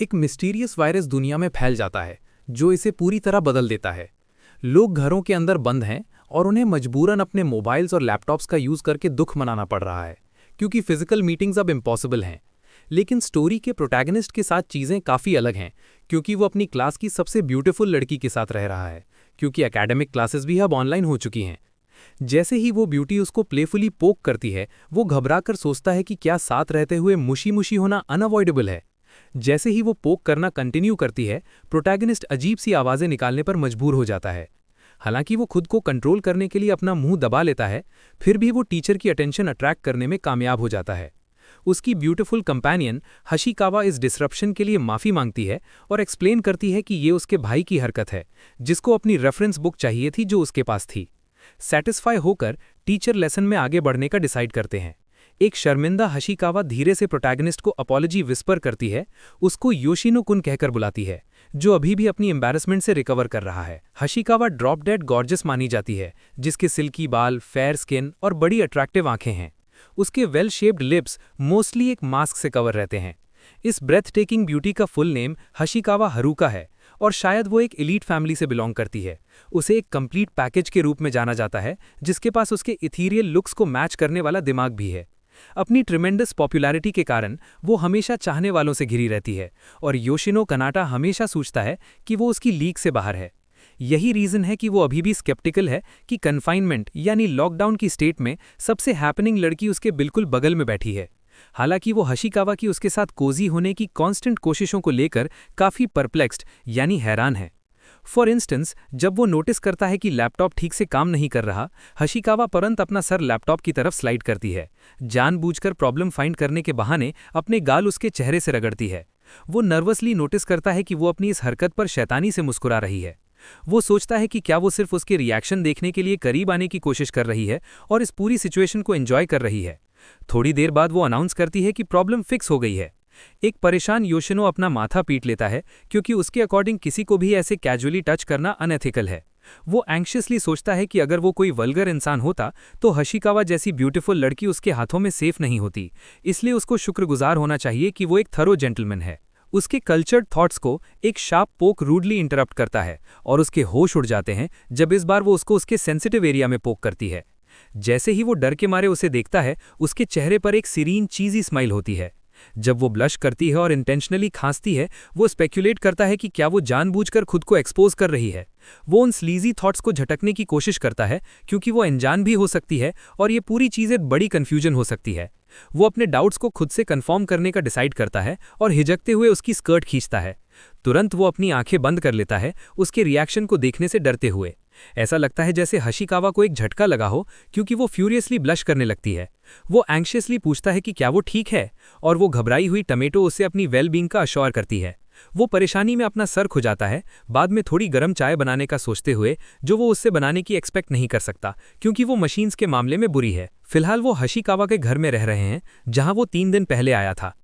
एक mysterious virus दुनिया में फैल जाता है जो इसे पूरी तरह बदल देता है। लोग घरों के अंदर बंद हैं और उन्हें मजबूरन अपने मोबाइल्स और लैपटॉप्स का यूज़ करके दुख मनाना पड़ रहा है, क्योंकि फिजिकल मीटिंग्स अब इम्पॉसिबल हैं। लेकिन स्टोरी के प्रोटैगनिस्ट के साथ चीज़ें काफ़ी अलग हैं, क्योंकि वो अपनी क्लास की सबसे ब्यूटीफुल लड़की के साथ रह रहा है, क्योंकि एकेडमिक क्लासेस भी अब ऑनलाइन हो चुकी हैं। जैसे ही वो ब्यूटी उसको प्लेफुली पोक करती है, वो घबराकर सोचता है कि क्या साथ रहते हुए मुशी मुशी होना अनअवॉइडेबल है। जैसे ही वो पोक करना कंटिन्यू करती है, प्रोटैगनिस्ट अजीब सी आवाज़ें निकालने पर मजबूर हो जाता है। हालांकि वो खुद को कंट्रोल करने के लिए अपना मुंह दबा लेता है, फिर भी वो टीचर की अटेंशन अट्रैक्ट करने में कामयाब हो जाता है। उसकी ब्यूटीफुल कंपेनियन हशिकावा इस डिसरप्शन के लिए माफ़ी मांगती है और एक्सप्लेन करती है कि ये उसके भाई की हरकत है, जिसको अपनी रेफरेंस बुक चाहिए थी जो उसके पास थी। सेटिस्फाई होकर टीचर लेसन में आगे बढ़ने का डिसाइड करते हैं। एक शर्मिंदा हशिकावा धीरे से प्रोटैगनिस्ट को अपॉलॉजी विस्पर करती है, उसको योशिनो-कुन कहकर बुलाती है, जो अभी भी अपनी एम्बैरेसमेंट से रिकवर कर रहा है। हशिकावा ड्रॉप डेड गॉर्जस मानी जाती है, जिसके सिल्की बाल, फेयर स्किन और बड़ी अट्रैक्टिव आंखें हैं। उसके वेल शेप्ड लिप्स मोस्टली एक मास्क से कवर रहते हैं। इस ब्रेथ टेकिंग ब्यूटी का फुल नेम हशिकावा हरुका है और शायद वो एक एलीट फैमिली से बिलोंग करती है। उसे एक कंप्लीट पैकेज के रूप में जाना जाता है, जिसके पास उसके इथीरियल लुक्स को मैच करने वाला दिमाग भी है। अपनी ट्रिमेंडस पॉपुलैरिटी के कारण वो हमेशा चाहने वालों से घिरी रहती है और योशिनो कनाटा हमेशा सोचता है कि वो उसकी लीग से बाहर है। यही रीज़न है कि वो अभी भी स्केप्टिकल है कि कन्फाइनमेंट यानी लॉकडाउन की स्टेट में सबसे हैपनिंग लड़की उसके बिल्कुल बगल में बैठी है। हालांकि वो हशिकावा की उसके साथ कोजी होने की कांस्टेंट कोशिशों को लेकर काफ़ी परप्लेक्स्ड यानी हैरान है। फॉर इंस्टेंस, जब वो नोटिस करता है कि लैपटॉप ठीक से काम नहीं कर रहा, हशिकावा परंत अपना सर लैपटॉप की तरफ स्लाइड करती है। जानबूझकर प्रॉब्लम फाइंड करने के बहाने अपने गाल उसके चेहरे से रगड़ती है। वो नर्वसली नोटिस करता है कि वो अपनी इस हरकत पर शैतानी से मुस्कुरा रही है। वो सोचता है कि क्या वो सिर्फ उसके रिएक्शन देखने के लिए करीब आने की कोशिश कर रही है और इस पूरी सिचुएशन को एंजॉय कर रही है। थोड़ी देर बाद वो अनाउंस करती है कि प्रॉब्लम फिक्स हो गई है। एक परेशान योशिनो अपना माथा पीट लेता है, क्योंकि उसके अकॉर्डिंग किसी को भी ऐसे कैजुअली टच करना अनएथिकल है। वो एंग्शियसली सोचता है कि अगर वो कोई वल्गर इंसान होता तो हशिकावा जैसी ब्यूटीफुल लड़की उसके हाथों में सेफ नहीं होती, इसलिए उसको शुक्रगुजार होना चाहिए कि वो एक थरो जेंटलमैन है। उसके कल्चर्ड थॉट्स को एक शार्प पोक रूडली इंटरप्ट करता है और उसके होश उड़ जाते हैं जब इस बार वो उसको उसके सेंसिटिव एरिया में पोक करती है। जैसे ही वो डर के मारे उसे देखता है, उसके चेहरे पर एक सीरीन चीज़ी स्माइल होती है। जब वो ब्लश करती है और इंटेंशनली खांसती है, वो स्पेक्यूलेट करता है कि क्या वो जानबूझकर खुद को एक्सपोज कर रही है। वो उन स्लीजी थॉट्स को झटकने की कोशिश करता है, क्योंकि वो अनजान भी हो सकती है और ये पूरी चीज़ एक बड़ी कन्फ्यूजन हो सकती है। वो अपने डाउट्स को खुद से कन्फर्म करने का डिसाइड करता है और हिचकते हुए उसकी स्कर्ट खींचता है। तुरंत वो अपनी आंखें बंद कर लेता है, उसके रिएक्शन को देखने से डरते हुए। ऐसा लगता है जैसे हशिकावा को एक झटका लगा हो, क्योंकि वो फ्यूरियसली ब्लश करने लगती है। वो एंग्शियसली पूछता है कि क्या वो ठीक है, और वो घबराई हुई टमेटो उसे अपनी वेलबींग का अश्योर करती है। वो परेशानी में अपना सर खुजाता है, बाद में थोड़ी गर्म चाय बनाने का सोचते हुए, जो वो उससे बनाने की एक्सपेक्ट नहीं कर सकता, क्योंकि वो मशीन्स के मामले में बुरी है। फिलहाल वो हशिकावा के घर में रह रहे हैं, जहां वो 3 दिन पहले आया था।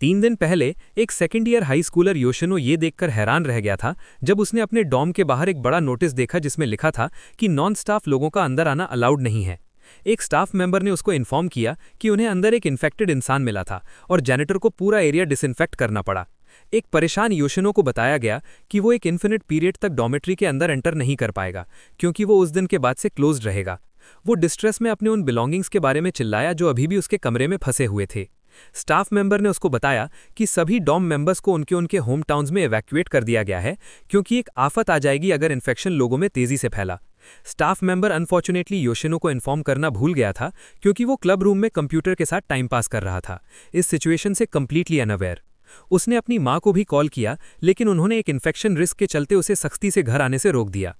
3 दिन पहले एक second year high Schuler Yoshino ये देखकर हैरान रह गया था जब उसने अपने डॉर्म के बाहर एक बड़ा नोटिस देखा जिसमें लिखा था कि नॉन स्टाफ लोगों का अंदर आना अलाउड नहीं है। एक स्टाफ मेंबर ने उसको इन्फॉर्म किया कि उन्हें अंदर एक इन्फेक्टेड इंसान मिला था और जेनेटर को पूरा एरिया डिसइंफेक्ट करना पड़ा। एक परेशान योशिनो को बताया गया कि वो एक इन्फिनिट पीरियड तक डॉर्मेट्री के अंदर एंटर नहीं कर पाएगा, क्योंकि वो उस दिन के बाद से क्लोज्ड रहेगा। वो डिस्ट्रेस में अपने उन बिलोंगिंग्स के बारे में चिल्लाया जो अभी भी उसके कमरे में फंसे हुए थे। स्टाफ मेंबर ने उसको बताया कि सभी डॉम मेंबर्स को उनके उनके होम टाउन्स में इवैक्यूएट कर दिया गया है, क्योंकि एक आफत आ जाएगी अगर इन्फेक्शन लोगों में तेजी से फैला। स्टाफ मेंबर अनफॉर्चुनेटली योशिनो को इन्फॉर्म करना भूल गया था, क्योंकि वो क्लब रूम में कंप्यूटर के साथ टाइम पास कर रहा था, इस सिचुएशन से कंप्लीटली अनअवेयर। उसने अपनी माँ को भी कॉल किया, लेकिन उन्होंने एक इन्फेक्शन रिस्क के चलते उसे सख्ती से घर आने से रोक दिया।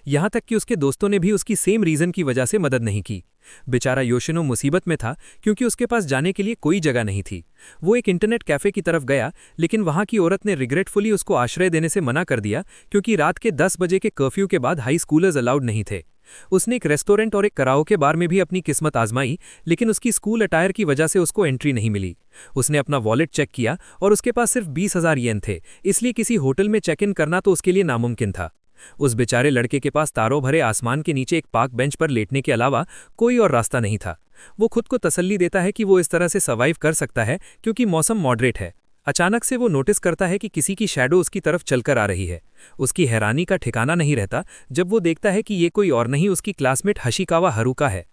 यहाँ तक कि उसके दोस्तों ने भी उसकी सेम रीज़न की वजह से मदद नहीं की। बेचारा योशिनो मुसीबत में था, क्योंकि उसके पास जाने के लिए कोई जगह नहीं थी। वो एक इंटरनेट कैफ़े की तरफ गया, लेकिन वहाँ की औरत ने रिग्रेटफुली उसको आश्रय देने से मना कर दिया, क्योंकि रात के 10 बजे के कर्फ्यू के बाद हाई स्कूलर्स अलाउड नहीं थे। उसने एक रेस्टोरेंट और एक कराओके बार में भी अपनी किस्मत आजमाई, लेकिन उसकी स्कूल अटायर की वजह से उसको एंट्री नहीं मिली। उसने अपना वॉलेट चेक किया और उसके पास सिर्फ 20,000 येन थे, इसलिए किसी होटल में चेक इन करना तो उसके लिए नामुमकिन था। उस बेचारे लड़के के पास तारों भरे आसमान के नीचे एक पार्क बेंच पर लेटने के अलावा कोई और रास्ता नहीं था। वो खुद को तसल्ली देता है कि वो इस तरह से सर्वाइव कर सकता है, क्योंकि मौसम मॉडरेट है। अचानक से वो नोटिस करता है कि किसी की शैडो उसकी तरफ चलकर आ रही है। उसकी हैरानी का ठिकाना नहीं रहता जब वो देखता है कि ये कोई और नहीं उसकी क्लासमेट हशिकावा हारुका है।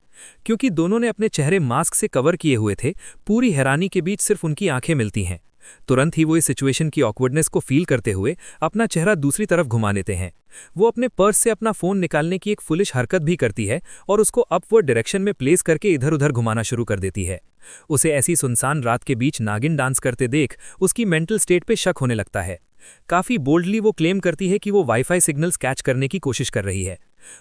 क्योंकि दोनों ने अपने चेहरे मास्क से कवर किए हुए थे, पूरी हैरानी के बीच सिर्फ उनकी आंखें मिलती हैं। तुरंत ही वो इस सिचुएशन की ऑकवर्डनेस को फील करते हुए अपना चेहरा दूसरी तरफ घुमा लेते हैं। वो अपने पर्स से अपना फोन निकालने की एक फुलिश हरकत भी करती है और उसको अपवर्ड डायरेक्शन में प्लेस करके इधर उधर घुमाना शुरू कर देती है। उसे ऐसी सुनसान रात के बीच नागिन डांस करते देख उसकी मेंटल स्टेट पे शक होने लगता है। काफी बोल्डली वो क्लेम करती है कि वो वाईफाई सिग्नल्स कैच करने की कोशिश कर रही है।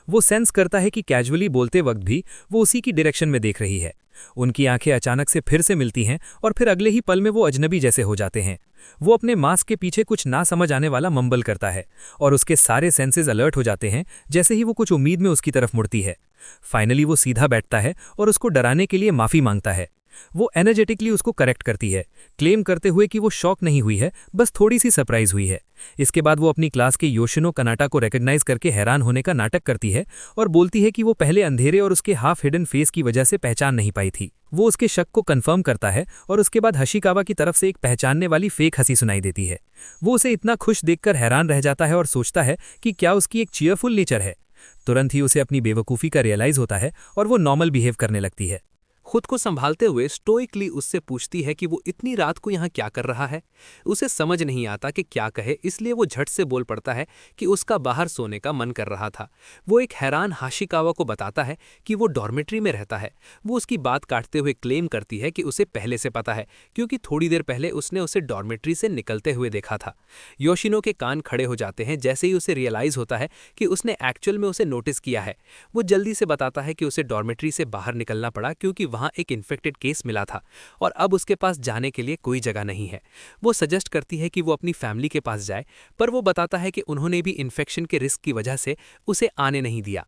वो सेंस करता है कि कैजुअली बोलते वक्त भी वो उसी की डायरेक्शन में देख रही है। उनकी आंखें अचानक से फिर से मिलती हैं और फिर अगले ही पल में वो अजनबी जैसे हो जाते हैं। वो अपने मास्क के पीछे कुछ ना समझ आने वाला मम्बल करता है और उसके सारे सेंसेस अलर्ट हो जाते हैं जैसे ही वो कुछ उम्मीद में उसकी तरफ मुड़ती है। फाइनली वो सीधा बैठता है और उसको डराने के लिए माफी मांगता है। वो एनर्जेटिकली उसको करेक्ट करती है, क्लेम करते हुए कि वो शॉक नहीं हुई है, बस थोड़ी सी सरप्राइज हुई है। इसके बाद वो अपनी क्लास के योशिनो कनाटा को रिकॉग्नाइज करके हैरान होने का नाटक करती है और बोलती है कि वो पहले अंधेरे और उसके हाफ हिडन फेस की वजह से पहचान नहीं पाई थी। वो उसके शक को कंफर्म करता है और उसके बाद हशिकावा की तरफ से एक पहचानने वाली फेक हंसी सुनाई देती है। वो उसे इतना खुश देखकर हैरान रह जाता है और सोचता है कि क्या उसकी एक चीयरफुल नेचर है। तुरंत ही उसे अपनी बेवकूफ़ी का रियलाइज होता है और वो नॉर्मल बिहेव करने लगती है। खुद को संभालते हुए स्टोइकली उससे पूछती है कि वो इतनी रात को यहाँ क्या कर रहा है। उसे समझ नहीं आता कि क्या कहे, इसलिए वो झट से बोल पड़ता है कि उसका बाहर सोने का मन कर रहा था। वो एक हैरान हाशिकावा को बताता है कि वो डॉर्मेट्री में रहता है। वो उसकी बात काटते हुए क्लेम करती है कि उसे पहले से पता है, क्योंकि थोड़ी देर पहले उसने उसे डॉर्मेट्री से निकलते हुए देखा था। योशिनो के कान खड़े हो जाते हैं जैसे ही उसे रियलाइज होता है कि उसने एक्चुअल में उसे नोटिस किया है। वो जल्दी से बताता है कि उसे डॉर्मेट्री से बाहर निकलना पड़ा क्योंकि वहां एक इन्फेक्टेड केस मिला था और अब उसके पास जाने के लिए कोई जगह नहीं है। वो सजेस्ट करती है कि वो अपनी फैमिली के पास जाए, पर वो बताता है कि उन्होंने भी इन्फेक्शन के रिस्क की वजह से उसे आने नहीं दिया।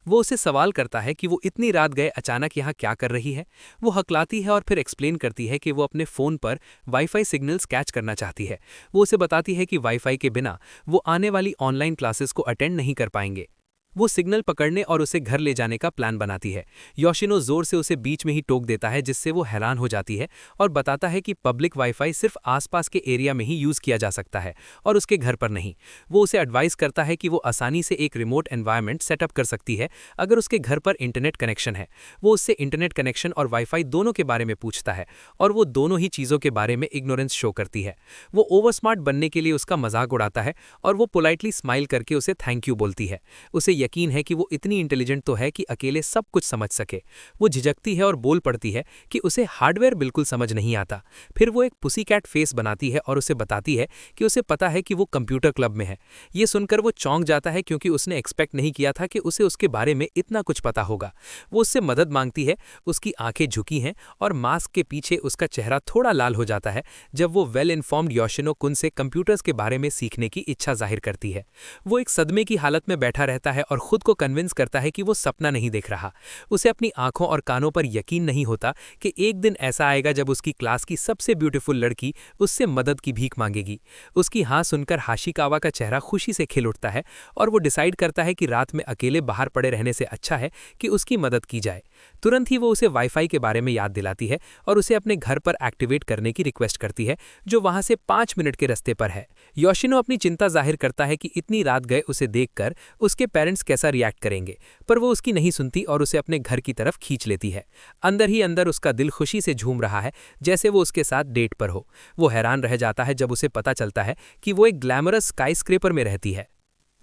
वो उसे सवाल करता है कि वो इतनी रात गए अचानक यहाँ क्या कर रही है। वो हकलाती है और फिर एक्सप्लेन करती है कि वो अपने फ़ोन पर वाईफाई सिग्नल्स कैच करना चाहती है। वो उसे बताती है कि वाईफाई के बिना वो आने वाली ऑनलाइन क्लासेस को अटेंड नहीं कर पाएंगे। वो सिग्नल पकड़ने और उसे घर ले जाने का प्लान बनाती है। योशिनो जोर से उसे बीच में ही टोक देता है जिससे वो हैरान हो जाती है और बताता है कि पब्लिक वाईफाई सिर्फ आसपास के एरिया में ही यूज़ किया जा सकता है और उसके घर पर नहीं। वो उसे एडवाइस करता है कि वो आसानी से एक रिमोट एनवायरनमेंट सेटअप कर सकती है अगर उसके घर पर इंटरनेट कनेक्शन है। वो उससे इंटरनेट कनेक्शन और वाईफाई दोनों के बारे में पूछता है और वो दोनों ही चीज़ों के बारे में इग्नोरेंस शो करती है। वो ओवर स्मार्ट बनने के लिए उसका मजाक उड़ाता है और वो पोलाइटली स्माइल करके उसे थैंक यू बोलती है। उसे यकीन है कि वो इतनी इंटेलिजेंट तो है कि अकेले सब कुछ समझ सके। वो झिझकती है और बोल पड़ती है कि उसे हार्डवेयर बिल्कुल समझ नहीं आता। फिर वो एक पुसीकैट फेस बनाती है और उसे बताती है कि उसे पता है कि वो कंप्यूटर क्लब में है। ये सुनकर वो चौंक जाता है क्योंकि उसने एक्सपेक्ट नहीं किया था कि उसे उसके बारे में इतना कुछ पता होगा। वो उससे मदद मांगती है। उसकी आंखें झुकी हैं और मास्क के पीछे उसका चेहरा थोड़ा लाल हो जाता है जब वो वेल इन्फॉर्म्ड योशिनो कुन से कंप्यूटर्स के बारे में सीखने की इच्छा जाहिर करती है। वो एक सदमे की हालत में बैठा रहता है और खुद को कन्विंस करता है कि वो सपना नहीं देख रहा। उसे अपनी आंखों और कानों पर यकीन नहीं होता कि एक दिन ऐसा आएगा जब उसकी क्लास की सबसे ब्यूटीफुल लड़की उससे मदद की भीख मांगेगी। उसकी हाँ सुनकर हाशिकावा का चेहरा खुशी से खिल उठता है और वो डिसाइड करता है कि रात में अकेले बाहर पड़े रहने से अच्छा है कि उसकी मदद की जाए। तुरंत ही वो उसे वाईफाई के बारे में याद दिलाती है और उसे अपने घर पर एक्टिवेट करने की रिक्वेस्ट करती है जो वहां से 5 मिनट के रास्ते पर है। योशिनो अपनी चिंता जाहिर करता है कि इतनी रात गए उसे देखकर उसके पेरेंट्स कैसा रिएक्ट करेंगे, पर वो उसकी नहीं सुनती और उसे अपने घर की तरफ खींच लेती है। अंदर ही अंदर उसका दिल खुशी से झूम रहा है जैसे वो उसके साथ डेट पर हो। वो हैरान रह जाता है जब उसे पता चलता है कि वो एक ग्लैमरस स्काईस्क्रेपर में रहती है।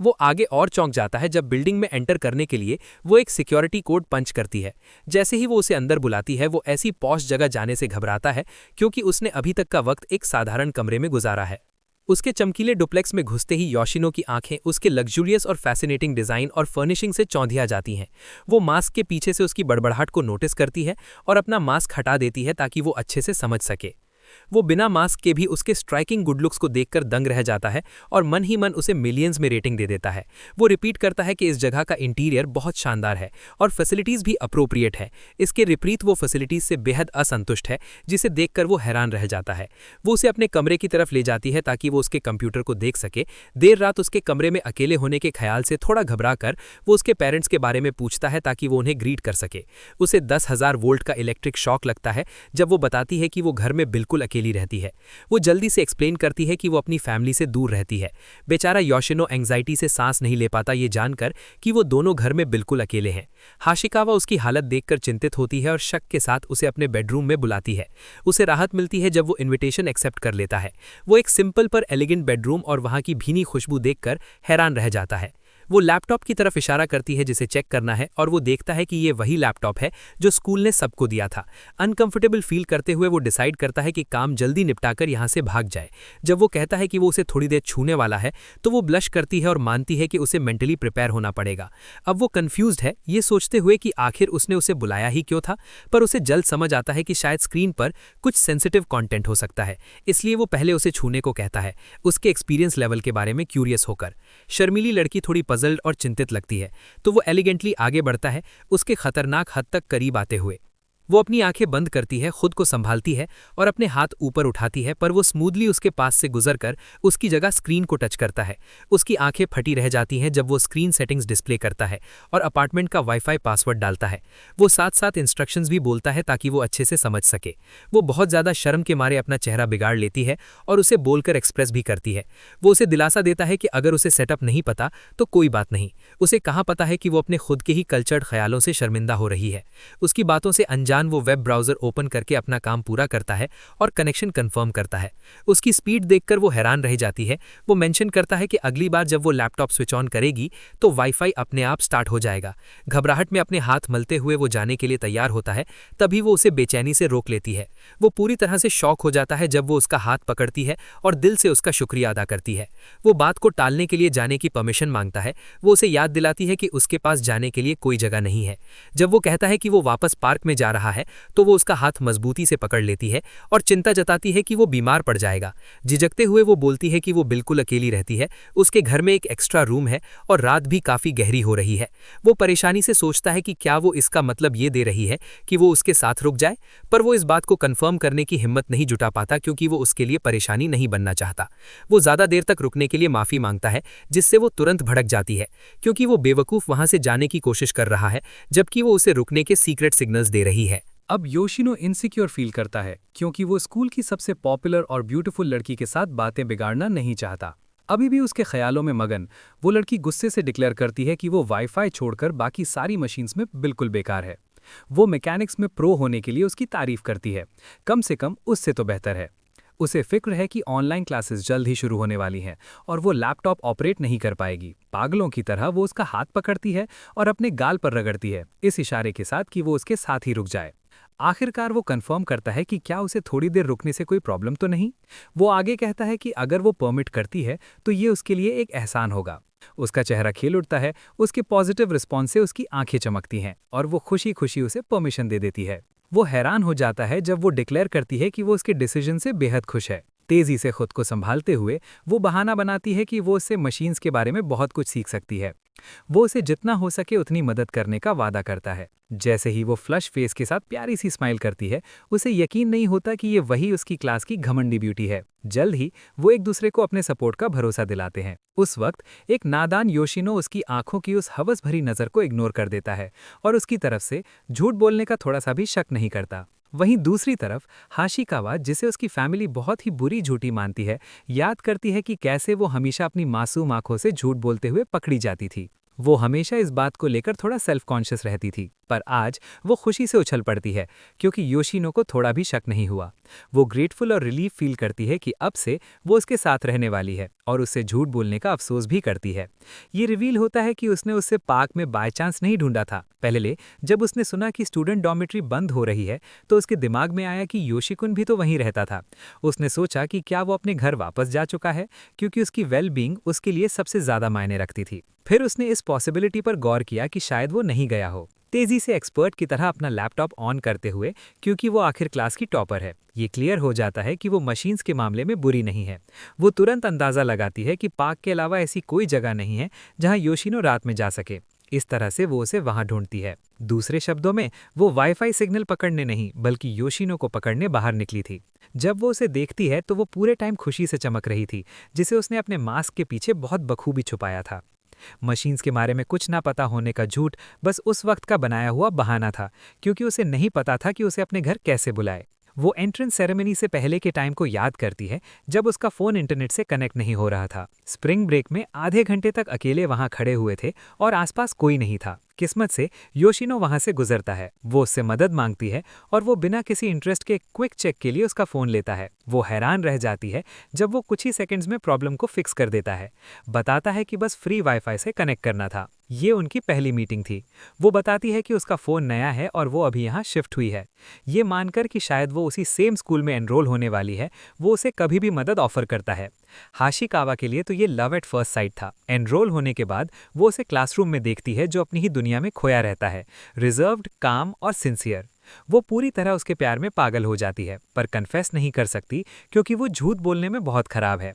वो आगे और चौंक जाता है जब बिल्डिंग में एंटर करने के लिए वो एक सिक्योरिटी कोड पंच करती है। जैसे ही वो उसे अंदर बुलाती है वो ऐसी पॉश जगह जाने से घबराता है क्योंकि उसने अभी तक का वक्त एक साधारण कमरे में गुजारा है। उसके चमकीले डुप्लेक्स में घुसते ही योशिनो की आंखें उसके लग्जूरियस और फैसिनेटिंग डिज़ाइन और फर्निशिंग से चौंधिया जाती हैं। वो मास्क के पीछे से उसकी बड़बड़ाहट को नोटिस करती है और अपना मास्क हटा देती है ताकि वो अच्छे से समझ सके। वो बिना मास्क के भी उसके स्ट्राइकिंग गुड लुक्स को देखकर दंग रह जाता है और मन ही मन उसे मिलियंस में रेटिंग दे देता है। वो रिपीट करता है कि इस जगह का इंटीरियर बहुत शानदार है और फैसिलिटीज़ भी अप्रोप्रिएट है। इसके विपरीत वो फैसिलिटीज़ से बेहद असंतुष्ट है जिसे देखकर वो हैरान रह जाता है। वो उसे अपने कमरे की तरफ ले जाती है ताकि वो उसके कंप्यूटर को देख सके। देर रात उसके कमरे में अकेले होने के ख्याल से थोड़ा घबरा कर वो उसके पेरेंट्स के बारे में पूछता है ताकि वो उन्हें ग्रीट कर सके। उसे 10,000 वोल्ट का इलेक्ट्रिक शॉक लगता है जब वो बताती है कि वो घर में बिल्कुल अकेली रहती है। वो जल्दी से एक्सप्लेन करती है कि वो अपनी फैमिली से दूर रहती है। बेचारा योशिनो एंग्जाइटी से सांस नहीं ले पाता ये जानकर कि वो दोनों घर में बिल्कुल अकेले हैं। हाशिकावा उसकी हालत देखकर चिंतित होती है और शक के साथ उसे अपने बेडरूम में बुलाती है। उसे राहत मिलती है जब वो इन्विटेशन एक्सेप्ट कर लेता है। वो एक सिंपल पर एलिगेंट बेडरूम और वहाँ की भीनी खुशबू देखकर हैरान रह जाता है। वो लैपटॉप की तरफ इशारा करती है जिसे चेक करना है और वो देखता है कि ये वही लैपटॉप है जो स्कूल ने सबको दिया था। अनकंफर्टेबल फील करते हुए वो डिसाइड करता है कि काम जल्दी निपटाकर यहाँ से भाग जाए। जब वो कहता है कि वो उसे थोड़ी देर छूने वाला है तो वो ब्लश करती है और मानती है कि उसे मेंटली प्रिपेयर होना पड़ेगा। अब वो कंफ्यूज्ड है ये सोचते हुए कि आखिर उसने उसे बुलाया ही क्यों था, पर उसे जल्द समझ आता है कि शायद स्क्रीन पर कुछ सेंसिटिव कंटेंट हो सकता है, इसलिए वो पहले उसे छूने को कहता है, उसके एक्सपीरियंस लेवल के बारे में क्यूरियस होकर। शर्मीली लड़की थोड़ी पजल्ड और चिंतित लगती है तो वो एलिगेंटली आगे बढ़ता है, उसके खतरनाक हद तक करीब आते हुए। वो अपनी आंखें बंद करती है, खुद को संभालती है और अपने हाथ ऊपर उठाती है, पर वो स्मूथली उसके पास से गुजरकर उसकी जगह स्क्रीन को टच करता है। उसकी आंखें फटी रह जाती हैं जब वो स्क्रीन सेटिंग्स डिस्प्ले करता है और अपार्टमेंट का वाईफाई पासवर्ड डालता है। वो साथ साथ इंस्ट्रक्शंस भी बोलता है ताकि वो अच्छे से समझ सके। वो बहुत ज़्यादा शर्म के मारे अपना चेहरा बिगाड़ लेती है और उसे बोलकर एक्सप्रेस भी करती है। वो उसे दिलासा देता है कि अगर उसे सेटअप नहीं पता तो कोई बात नहीं, उसे कहाँ पता है कि वो अपने खुद के ही कल्चर्ड ख्यालों से शर्मिंदा हो रही है। उसकी बातों से अनजान वो वेब ब्राउज़र ओपन करके अपना काम पूरा करता है और कनेक्शन कंफर्म करता है। उसकी स्पीड देखकर वो हैरान रह जाती है। वो मेंशन करता है कि अगली बार जब वो लैपटॉप स्विच ऑन करेगी तो वाईफाई अपने आप स्टार्ट हो जाएगा। घबराहट में अपने हाथ मलते हुए वो जाने के लिए तैयार होता है, तभी वो उसे बेचैनी से रोक लेती है। वो पूरी तरह से शॉक हो जाता है जब वो उसका हाथ पकड़ती है और दिल से उसका शुक्रिया अदा करती है। वो बात को टालने के लिए जाने की परमिशन मांगता है। वो उसे याद दिलाती है कि उसके पास जाने के लिए कोई जगह नहीं है। जब वो कहता है कि वो वापस पार्क में जा रहा है तो वो उसका हाथ मजबूती से पकड़ लेती है और चिंता जताती है कि वो बीमार पड़ जाएगा। झिझकते हुए वो बोलती है कि वो बिल्कुल अकेली रहती है, उसके घर में एक एक्स्ट्रा रूम है और रात भी काफी गहरी हो रही है। वो परेशानी से सोचता है कि क्या वो इसका मतलब ये दे रही है कि वो उसके साथ रुक जाए, पर वो इस बात को कंफर्म करने की हिम्मत नहीं जुटा पाता क्योंकि वो उसके लिए परेशानी नहीं बनना चाहता। वो ज्यादा देर तक रुकने के लिए माफी मांगता है जिससे वो तुरंत भड़क जाती है क्योंकि वो बेवकूफ वहां से जाने की कोशिश कर रहा है जबकि वो उसे रुकने के सीक्रेट सिग्नल्स दे रही है। अब योशिनो इनसिक्योर फील करता है क्योंकि वो स्कूल की सबसे पॉपुलर और ब्यूटीफुल लड़की के साथ बातें बिगाड़ना नहीं चाहता। अभी भी उसके ख्यालों में मगन वो लड़की गुस्से से डिक्लेयर करती है कि वो वाईफाई छोड़कर बाकी सारी मशीन्स में बिल्कुल बेकार है। वो मैकेनिक्स में प्रो होने के लिए उसकी तारीफ करती है, कम से कम उससे तो बेहतर है। उसे फिक्र है कि ऑनलाइन क्लासेस जल्द ही शुरू होने वाली हैं और वो लैपटॉप ऑपरेट नहीं कर पाएगी। पागलों की तरह वो उसका हाथ पकड़ती है और अपने गाल पर रगड़ती है, इस इशारे के साथ कि वो उसके साथ ही रुक जाए। आखिरकार वो कंफर्म करता है कि क्या उसे थोड़ी देर रुकने से कोई प्रॉब्लम तो नहीं। वो आगे कहता है कि अगर वो परमिट करती है तो ये उसके लिए एक एहसान होगा। उसका चेहरा खिल उठता है, उसके पॉजिटिव रिस्पॉन्स से उसकी आंखें चमकती हैं और वो खुशी खुशी उसे परमिशन दे देती है। वो हैरान हो जाता है जब वो डिक्लेयर करती है कि वो उसके डिसीजन से बेहद खुश है। तेजी से खुद को संभालते हुए वो बहाना बनाती है कि वो उससे मशीन्स के बारे में बहुत कुछ सीख सकती है। वो उसे जितना हो सके उतनी मदद करने का वादा करता है। जैसे ही वो फ्लश फेस के साथ प्यारी सी स्माइल करती है, उसे यकीन नहीं होता कि ये वही उसकी क्लास की घमंडी ब्यूटी है। जल्द ही वो एक दूसरे को अपने सपोर्ट का भरोसा दिलाते हैं। उस वक्त एक नादान योशिनो उसकी आंखों की उस हवस भरी नज़र को इग्नोर कर देता है और उसकी तरफ से झूठ बोलने का थोड़ा सा भी शक नहीं करता। वहीं दूसरी तरफ हाशिकावा, जिसे उसकी फैमिली बहुत ही बुरी झूठी मानती है, याद करती है कि कैसे वो हमेशा अपनी मासूम आंखों से झूठ बोलते हुए पकड़ी जाती थी। वो हमेशा इस बात को लेकर थोड़ा सेल्फ कॉन्शियस रहती थी, पर आज वो खुशी से उछल पड़ती है क्योंकि योशिनो को थोड़ा भी शक नहीं हुआ। वो ग्रेटफुल और रिलीफ फील करती है कि अब से वो उसके साथ रहने वाली है और उससे झूठ बोलने का अफसोस भी करती है। ये रिवील होता है कि उसने उससे पार्क में बाय चांस नहीं ढूंढा था। पहले जब उसने सुना कि स्टूडेंट डॉर्मेट्री बंद हो रही है तो उसके दिमाग में आया कि योशिकुन भी तो वहीं रहता था। उसने सोचा कि क्या वो अपने घर वापस जा चुका है, क्योंकि उसकी वेल बीइंग उसके लिए सबसे ज़्यादा मायने रखती थी। फिर उसने इस पॉसिबिलिटी पर गौर किया कि शायद वो नहीं गया हो। तेजी से एक्सपर्ट की तरह अपना लैपटॉप ऑन करते हुए, क्योंकि वो आखिर क्लास की टॉपर है, ये क्लियर हो जाता है कि वो मशीन्स के मामले में बुरी नहीं है। वो तुरंत अंदाज़ा लगाती है कि पार्क के अलावा ऐसी कोई जगह नहीं है जहां योशिनो रात में जा सके। इस तरह से वो उसे वहां ढूंढती है। दूसरे शब्दों में, वो वाईफाई सिग्नल पकड़ने नहीं बल्कि योशिनो को पकड़ने बाहर निकली थी। जब वो उसे देखती है तो वो पूरे टाइम खुशी से चमक रही थी, जिसे उसने अपने मास्क के पीछे बहुत बखूबी छुपाया था। मशीन्स के बारे में कुछ ना पता होने का झूठ बस उस वक्त का बनाया हुआ बहाना था, क्योंकि उसे नहीं पता था कि उसे अपने घर कैसे बुलाए। वो एंट्रेंस सेरेमनी से पहले के टाइम को याद करती है जब उसका फ़ोन इंटरनेट से कनेक्ट नहीं हो रहा था। स्प्रिंग ब्रेक में आधे घंटे तक अकेले वहाँ खड़े हुए थे और आसपास कोई नहीं था। किस्मत से योशिनो वहाँ से गुजरता है। वो उससे मदद मांगती है और वो बिना किसी इंटरेस्ट के क्विक चेक के लिए उसका फ़ोन लेता है। वो हैरान रह जाती है जब वो कुछ ही सेकंड्स में प्रॉब्लम को फिक्स कर देता है। बताता है कि बस फ्री वाईफाई से कनेक्ट करना था। ये उनकी पहली मीटिंग थी। वो बताती है कि उसका फ़ोन नया है और वो अभी यहाँ शिफ्ट हुई है। ये मानकर कि शायद वो उसी सेम स्कूल में एनरोल होने वाली है, वो उसे कभी भी मदद ऑफर करता है। हाशिकावा के लिए तो ये लव एट फर्स्ट साइट था। एनरोल होने के बाद वो उसे क्लासरूम में देखती है जो अपनी ही दुनिया में खोया रहता है, रिजर्व्ड, काम और सिंसियर। वो पूरी तरह उसके प्यार में पागल हो जाती है, पर कन्फेस नहीं कर सकती क्योंकि वो झूठ बोलने में बहुत खराब है।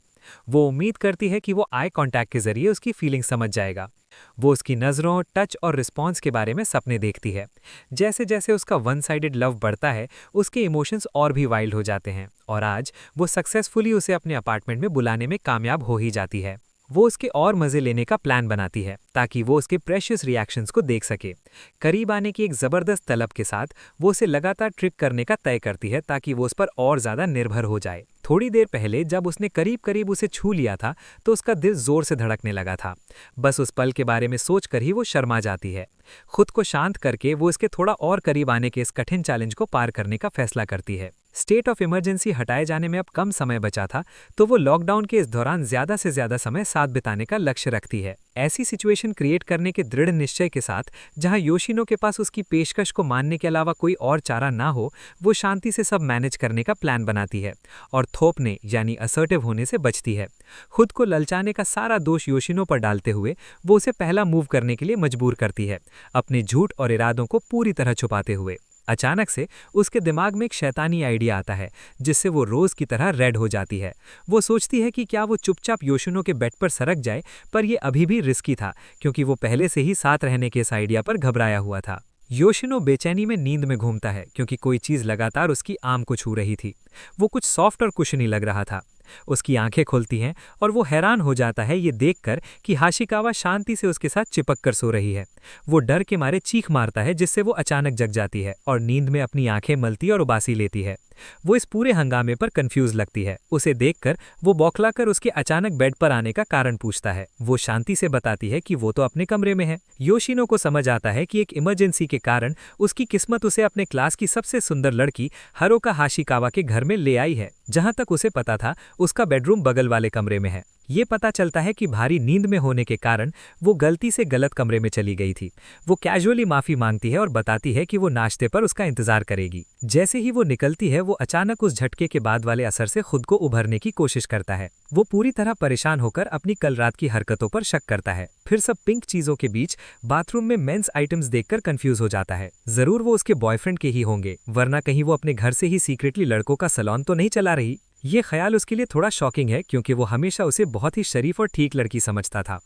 वो उम्मीद करती है कि वो आई कांटेक्ट के जरिए उसकी फीलिंग समझ जाएगा। वो उसकी नज़रों, टच और रिस्पॉन्स के बारे में सपने देखती है। जैसे जैसे उसका वन साइडेड लव बढ़ता है, उसके इमोशंस और भी वाइल्ड हो जाते हैं और आज वो सक्सेसफुली उसे अपने अपार्टमेंट में बुलाने में कामयाब हो ही जाती है। वो उसके और मज़े लेने का प्लान बनाती है ताकि वो उसके प्रेशियस रिएक्शंस को देख सके। करीब आने की एक ज़बरदस्त तलब के साथ वो उसे लगातार ट्रिक करने का तय करती है ताकि वो उस पर और ज़्यादा निर्भर हो जाए। थोड़ी देर पहले जब उसने करीब करीब उसे छू लिया था तो उसका दिल जोर से धड़कने लगा था। बस उस पल के बारे में सोचकर ही वो शर्मा जाती है। खुद को शांत करके वो इसके थोड़ा और करीब आने के इस कठिन चैलेंज को पार करने का फैसला करती है। स्टेट ऑफ इमरजेंसी हटाए जाने में अब कम समय बचा था, तो वो लॉकडाउन के इस दौरान ज़्यादा से ज़्यादा समय साथ बिताने का लक्ष्य रखती है। ऐसी सिचुएशन क्रिएट करने के दृढ़ निश्चय के साथ, जहां योशिनो के पास उसकी पेशकश को मानने के अलावा कोई और चारा ना हो, वो शांति से सब मैनेज करने का प्लान बनाती है और थोपने यानी असर्टिव होने से बचती है। खुद को ललचाने का सारा दोष योशिनो पर डालते हुए वो उसे पहला मूव करने के लिए मजबूर करती है, अपने झूठ और इरादों को पूरी तरह छुपाते हुए। अचानक से उसके दिमाग में एक शैतानी आइडिया आता है जिससे वो रोज की तरह रेड हो जाती है। वो सोचती है कि क्या वो चुपचाप योशिनो के बेड पर सरक जाए, पर यह अभी भी रिस्की था क्योंकि वो पहले से ही साथ रहने के इस आइडिया पर घबराया हुआ था। योशिनो बेचैनी में नींद में घूमता है क्योंकि कोई चीज लगातार उसकी आंख को छू रही थी। वो कुछ सॉफ्ट और कुशनी लग रहा था। उसकी आंखें खुलती हैं और वो हैरान हो जाता है ये देखकर कि हाशिकावा शांति से उसके साथ चिपक कर सो रही है। वो डर के मारे चीख मारता है जिससे वो अचानक जग जाती है और नींद में अपनी आंखें मलती और उबासी लेती है। वो इस पूरे हंगामे पर कंफ्यूज लगती है। उसे देखकर वो बौखलाकर उसके अचानक बेड पर आने का कारण पूछता है। वो शांति से बताती है कि वो तो अपने कमरे में है। योशिनो को समझ आता है कि एक इमरजेंसी के कारण उसकी किस्मत उसे अपने क्लास की सबसे सुंदर लड़की हारुका हाशिकावा के घर में ले आई है। जहां तक उसे पता था, उसका बेडरूम बगल वाले कमरे में है। ये पता चलता है कि भारी नींद में होने के कारण वो गलती से गलत कमरे में चली गई थी। वो कैजुअली माफी मांगती है और बताती है कि वो नाश्ते पर उसका इंतजार करेगी। जैसे ही वो निकलती है, वो अचानक उस झटके के बाद वाले असर से खुद को उभरने की कोशिश करता है। वो पूरी तरह परेशान होकर अपनी कल रात की हरकतों पर शक करता है। फिर सब पिंक चीजों के बीच बाथरूम में मेंस आइटम्स देखकर कंफ्यूज हो जाता है। जरूर वो उसके बॉयफ्रेंड के ही होंगे, वरना कहीं वो अपने घर से ही सीक्रेटली लड़कों का सैलून तो नहीं चला रही। ये ख्याल उसके लिए थोड़ा शॉकिंग है क्योंकि वो हमेशा उसे बहुत ही शरीफ और ठीक लड़की समझता था।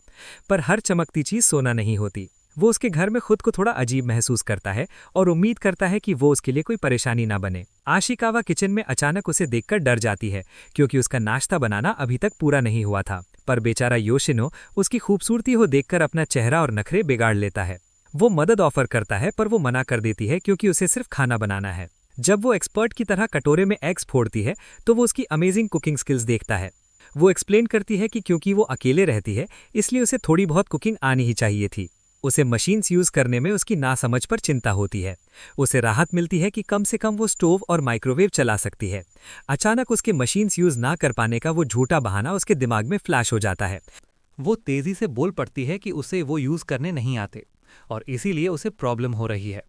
पर हर चमकती चीज सोना नहीं होती। वो उसके घर में खुद को थोड़ा अजीब महसूस करता है और उम्मीद करता है कि वो उसके लिए कोई परेशानी ना बने। आशिकावा किचन में अचानक उसे देखकर डर जाती है क्योंकि उसका नाश्ता बनाना अभी तक पूरा नहीं हुआ था। पर बेचारा योशिनो उसकी खूबसूरती को देखकर अपना चेहरा और नखरे बिगाड़ लेता है। वो मदद ऑफर करता है पर वो मना कर देती है क्योंकि उसे सिर्फ खाना बनाना है। जब वो एक्सपर्ट की तरह कटोरे में एग्स फोड़ती है तो वो उसकी अमेजिंग कुकिंग स्किल्स देखता है। वो एक्सप्लेन करती है कि क्योंकि वो अकेले रहती है इसलिए उसे थोड़ी बहुत कुकिंग आनी ही चाहिए थी। उसे मशीन्स यूज करने में उसकी नासमझ पर चिंता होती है। उसे राहत मिलती है कि कम से कम वो स्टोव और माइक्रोवेव चला सकती है। अचानक उसके मशीन्स यूज ना कर पाने का वो झूठा बहाना उसके दिमाग में फ्लैश हो जाता है। वो तेजी से बोल पड़ती है कि उसे वो यूज करने नहीं आते और इसीलिए उसे प्रॉब्लम हो रही है।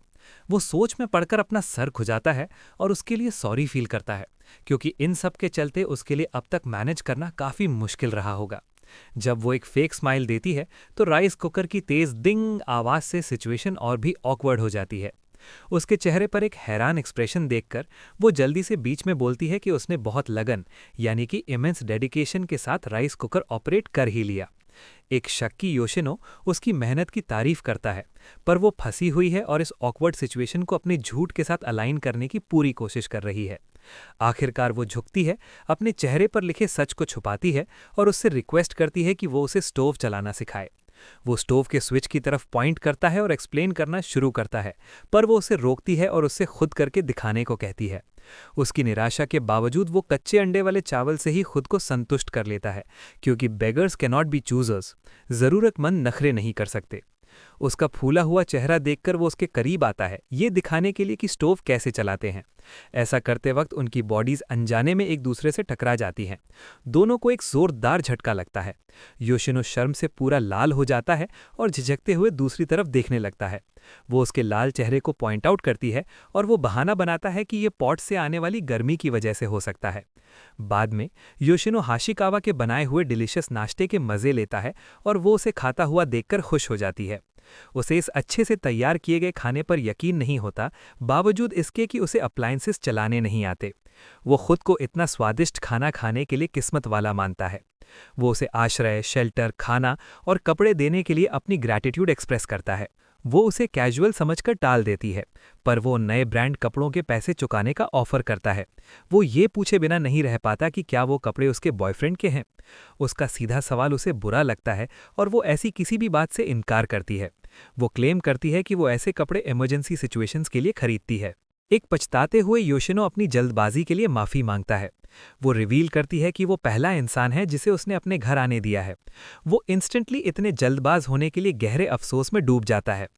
वो सोच में पड़कर अपना सर खुजाता है और उसके लिए सॉरी फील करता है क्योंकि इन सब के चलते उसके लिए अब तक मैनेज करना काफी मुश्किल रहा होगा। जब वो एक फेक स्माइल देती है तो राइस कुकर की तेज दिंग आवाज से सिचुएशन और भी ऑकवर्ड हो जाती है। उसके चेहरे पर एक हैरान एक्सप्रेशन देखकर वो जल्दी से बीच में बोलती है कि उसने बहुत लगन यानी कि इमेंस डेडिकेशन के साथ राइस कुकर ऑपरेट कर ही लिया। एक शक्की योशिनो उसकी मेहनत की तारीफ करता है, पर वो फंसी हुई है और इस ऑकवर्ड सिचुएशन को अपने झूठ के साथ अलाइन करने की पूरी कोशिश कर रही है। आखिरकार वो झुकती है, अपने चेहरे पर लिखे सच को छुपाती है और उससे रिक्वेस्ट करती है कि वो उसे स्टोव चलाना सिखाए। वो स्टोव के स्विच की तरफ पॉइंट करता है और एक्सप्लेन करना शुरू करता है, पर वो उसे रोकती है और उससे खुद करके दिखाने को कहती है। उसकी निराशा के बावजूद वो कच्चे अंडे वाले चावल से ही खुद को संतुष्ट कर लेता है, क्योंकि beggars can not be choosers, ज़रूरतमंद नखरे नहीं कर सकते। उसका फूला हुआ चेहरा देखकर वो उसके करीब आता है, ये दिखाने के लिए कि स्टोव कैसे चलाते हैं। ऐसा करते वक्त उनकी बॉडीज अनजाने में एक दूसरे से टकरा जाती हैं। दोनों को एक जोरदार झटका लगता है। योशिनो शर्म से पूरा लाल हो जाता है और झिझकते हुए दूसरी तरफ देखने लगता है। वो उसके लाल चेहरे को पॉइंट आउट करती है और वो बहाना बनाता है कि ये पॉट से आने वाली गर्मी की वजह से हो सकता है। बाद में योशिनो हाशिकावा के बनाए हुए डिलीशियस नाश्ते के मज़े लेता है और वो उसे खाता हुआ देखकर खुश हो जाती है। उसे इस अच्छे से तैयार किए गए खाने पर यकीन नहीं होता, बावजूद इसके कि उसे अप्लायंसेस चलाने नहीं आते। वो खुद को इतना स्वादिष्ट खाना खाने के लिए किस्मत वाला मानता है। वो उसे आश्रय, शेल्टर, खाना और कपड़े देने के लिए अपनी ग्रैटिट्यूड एक्सप्रेस करता है। वो उसे कैजुअल समझकर टाल देती है, पर वो नए ब्रांड कपड़ों के पैसे चुकाने का ऑफर करता है। वो ये पूछे बिना नहीं रह पाता कि क्या वो कपड़े उसके बॉयफ्रेंड के हैं। उसका सीधा सवाल उसे बुरा लगता है और वो ऐसी किसी भी बात से इनकार करती है। वो क्लेम करती है कि वो ऐसे कपड़े इमरजेंसी सिचुएशंस के लिए खरीदती है। एक पछताते हुए योशिनो अपनी जल्दबाजी के लिए माफ़ी मांगता है। वो रिवील करती है कि वो पहला इंसान है जिसे उसने अपने घर आने दिया है। वो इंस्टेंटली इतने जल्दबाज होने के लिए गहरे अफसोस में डूब जाता है।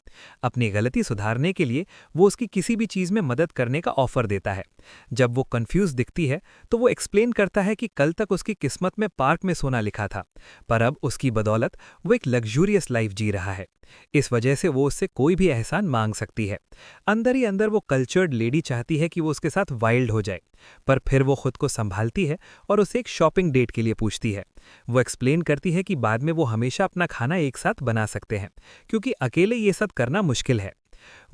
अपनी गलती सुधारने के लिए वो उसकी किसी भी चीज़ में मदद करने का ऑफर देता है। जब वो कंफ्यूज दिखती है तो वो एक्सप्लेन करता है कि कल तक उसकी किस्मत में पार्क में सोना लिखा था, पर अब उसकी बदौलत वो एक लग्जूरियस लाइफ जी रहा है। इस वजह से वो उससे कोई भी एहसान मांग सकती है। अंदर ही अंदर वो कल्चर्ड लेडी चाहती है कि वो उसके साथ वाइल्ड हो जाए, पर फिर वो खुद को संभालती है और उसे एक शॉपिंग डेट के लिए पूछती है। वो एक्सप्लेन करती है कि बाद में वो हमेशा अपना खाना एक साथ बना सकते हैं, क्योंकि अकेले ये सब करना मुश्किल है।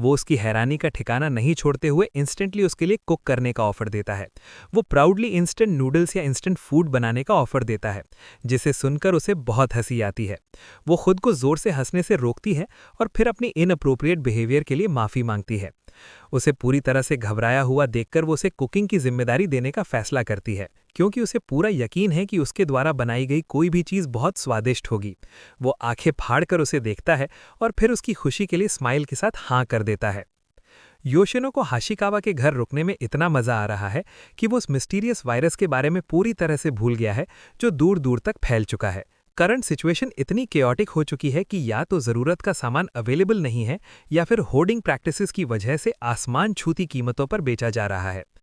वो उसकी हैरानी का ठिकाना नहीं छोड़ते हुए इंस्टेंटली उसके लिए कुक करने का ऑफर देता है। वो प्राउडली इंस्टेंट नूडल्स या इंस्टेंट फूड बनाने का ऑफर देता है, जिसे सुनकर उसे बहुत हंसी आती है। वो खुद को जोर से हंसने से रोकती है और फिर अपनी इनअप्रोप्रिएट बिहेवियर के लिए माफ़ी मांगती है। उसे पूरी तरह से घबराया हुआ देखकर वो उसे कुकिंग की जिम्मेदारी देने का फैसला करती है, क्योंकि उसे पूरा यकीन है कि उसके द्वारा बनाई गई कोई भी चीज़ बहुत स्वादिष्ट होगी। वो आंखें फाड़कर उसे देखता है और फिर उसकी खुशी के लिए स्माइल के साथ हाँ कर देता है। योशिनो को हाशिकावा के घर रुकने में इतना मज़ा आ रहा है कि वो उस मिस्टीरियस वायरस के बारे में पूरी तरह से भूल गया है जो दूर दूर तक फैल चुका है। करंट सिचुएशन इतनी केओटिक हो चुकी है कि या तो ज़रूरत का सामान अवेलेबल नहीं है या फिर होर्डिंग प्रैक्टिसेस की वजह से आसमान छूती कीमतों पर बेचा जा रहा है।